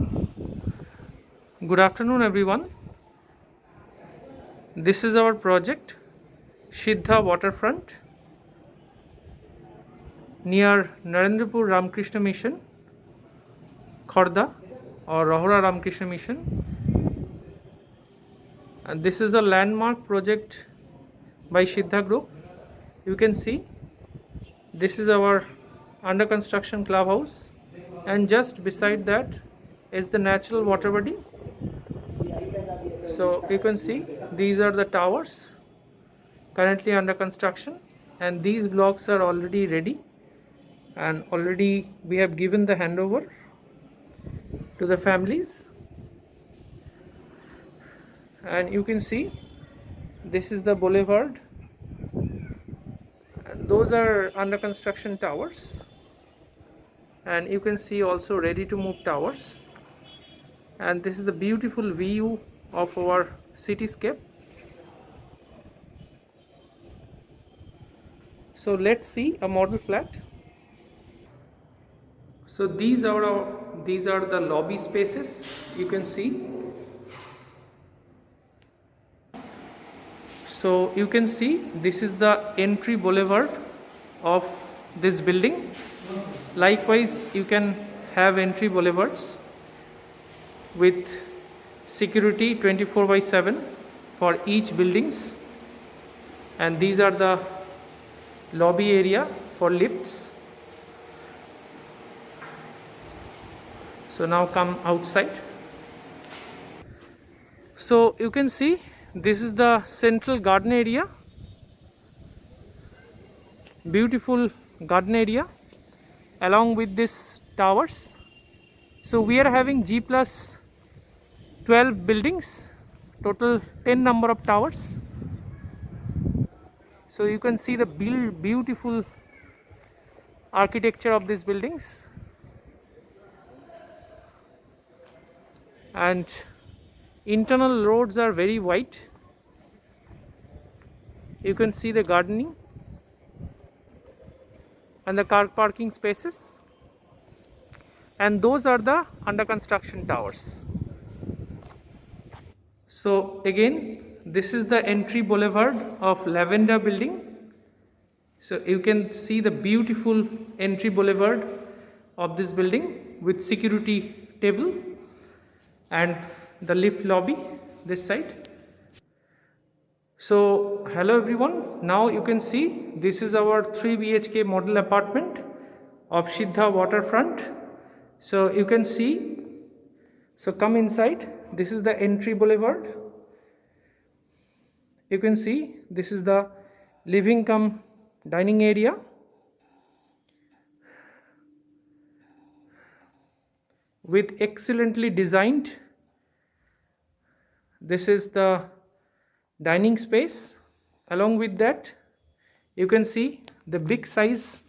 Good afternoon, everyone. This is our project Siddha Waterfront near Narendrapur Ramakrishna Mission, Kharda, or Rahura Ramakrishna Mission. And this is a landmark project by Siddha Group. You can see this is our under construction clubhouse, and just beside that is the natural water body. So you can see these are the towers currently under construction, and these blocks are already ready, and already we have given the handover to the families. And you can see this is the boulevard, and those are under construction towers, and you can see also ready to move towers. And this is the beautiful view of our cityscape. So let's see a model flat. So these are the lobby spaces. You can see. So you can see this is the entry boulevard of this building. Likewise, you can have entry boulevards with security 24/7 for each buildings, and these are the lobby area for lifts. So now come outside. So you can see this is the central garden area, beautiful garden area along with these towers. So we are having G plus 12 buildings, total 10 number of towers. So you can see the beautiful architecture of these buildings, and internal roads are very wide. You can see the gardening and the car parking spaces, and those are the under construction towers. So again, this is the entry boulevard of Lavender building. So you can see the beautiful entry boulevard of this building with security table and the lift lobby this side. So hello everyone, now you can see this is our 3 BHK model apartment of Siddha Waterfront. So you can see, so come inside. This is the entry boulevard. You can see this is the living cum dining area. With excellently designed, this is the dining space. Along with that, you can see the big size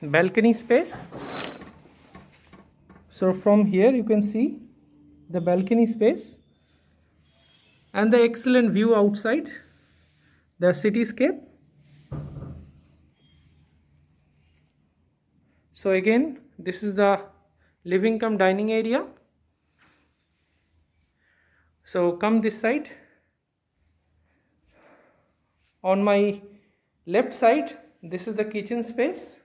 balcony space. So from here you can see the balcony space and the excellent view outside the cityscape. So again, this is the living cum dining area. So come this side. On my left side, this is the kitchen space.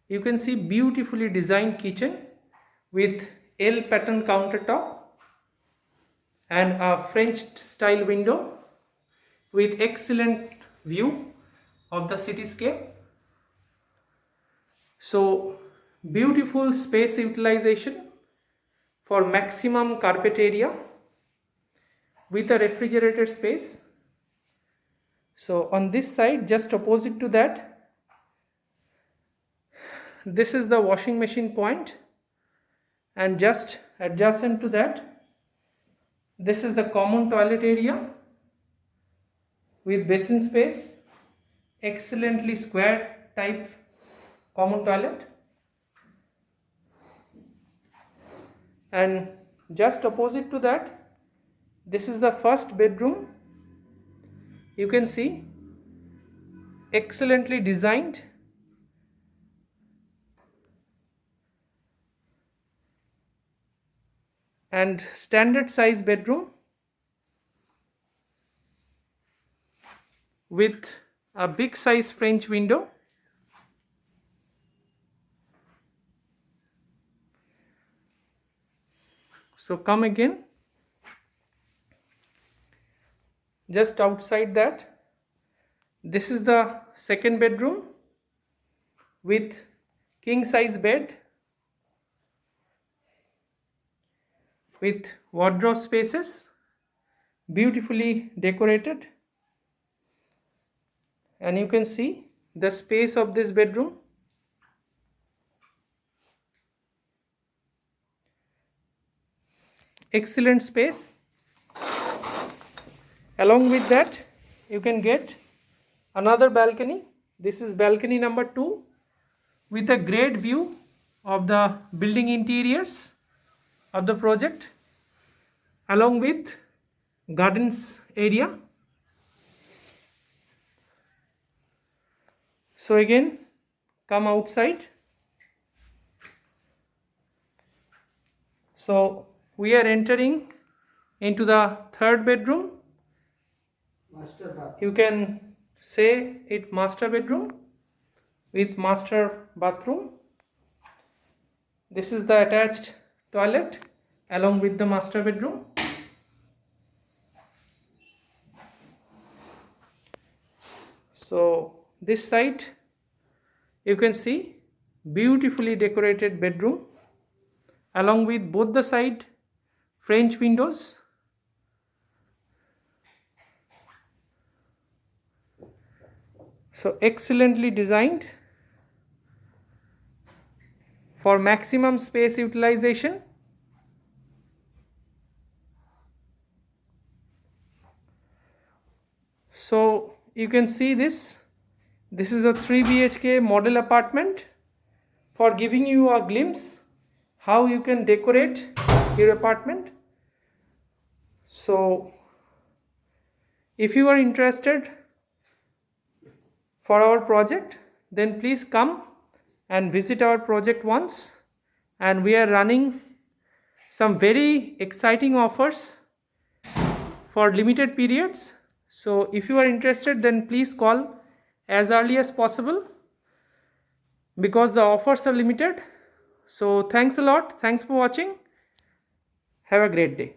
You can see beautifully designed kitchen with L pattern countertop and a French style window with excellent view of the cityscape. So beautiful space utilization for maximum carpet area with a refrigerator space. So on this side, just opposite to that, this is the washing machine point, and just adjacent to that, this is the common toilet area with basin space, excellently square type common toilet. And just opposite to that, this is the first bedroom. You can see excellently designed and standard size bedroom with a big size French window. So come again. Just outside that, this is the second bedroom with king size bed with wardrobe spaces, beautifully decorated, and you can see the space of this bedroom. Excellent space. Along with that, you can get another balcony. This is balcony number 2 with a great view of the building interiors of the project, along with gardens area. So again, come outside. So we are entering into the third bedroom. Master bath. You can say it master bedroom with master bathroom. This is the attached toilet along with the master bedroom. So this side you can see beautifully decorated bedroom along with both the side French windows. So excellently designed for maximum space utilization. So you can see this is a 3 BHK model apartment for giving you a glimpse how you can decorate your apartment. So if you are interested for our project, then please come and visit our project once, and we are running some very exciting offers for limited periods. So if you are interested, then please call as early as possible because the offers are limited. So thanks a lot. Thanks for watching. Have a great day.